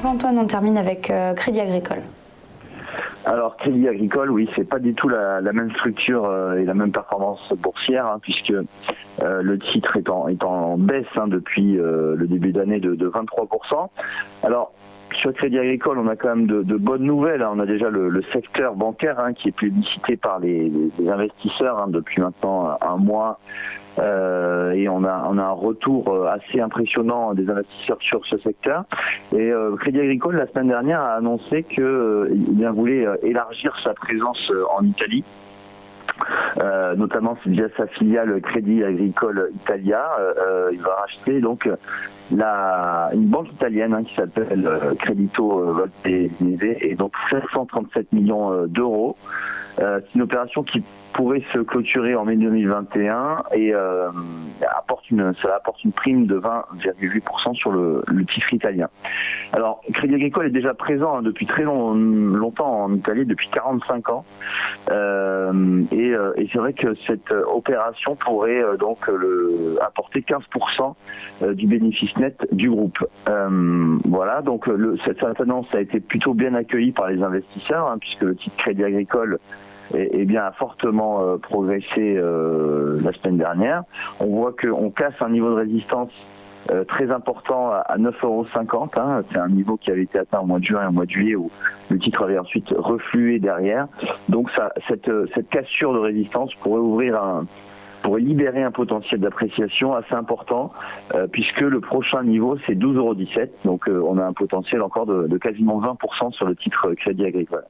Antoine, on termine avec Crédit Agricole. Alors Crédit Agricole, oui, c'est pas du tout la même structure et la même performance boursière, puisque le titre est en baisse depuis le début d'année de 23%. Alors sur Crédit Agricole, on a quand même de bonnes nouvelles. On a déjà le secteur bancaire qui est plébiscité par les investisseurs depuis maintenant un mois. Et on a un retour assez impressionnant des investisseurs sur ce secteur. Et Crédit Agricole, la semaine dernière, a annoncé qu'il voulait élargir sa présence en Italie. Notamment via sa filiale Crédit Agricole Italia. Il va racheter donc une banque italienne qui s'appelle Credito Valtellinese, et donc 737 millions d'euros. C'est une opération qui pourrait se clôturer en mai 2021 et ça apporte une prime de 20,8% sur le titre italien. Alors, Crédit Agricole est déjà présent depuis très longtemps en Italie, depuis 45 ans. Et c'est vrai que cette opération pourrait apporter 15% du bénéfice net du groupe. Voilà, donc cette annonce a été plutôt bien accueillie par les investisseurs, puisque le titre Crédit Agricole a fortement progressé la semaine dernière. On voit qu'on casse un niveau de résistance très important à 9,50 €. C'est un niveau qui avait été atteint au mois de juin et au mois de juillet, où le titre avait ensuite reflué derrière. Donc cette cassure de résistance pourrait libérer un potentiel d'appréciation assez important, puisque le prochain niveau c'est 12,17 €. Donc on a un potentiel encore de quasiment 20% sur le titre Crédit Agricole.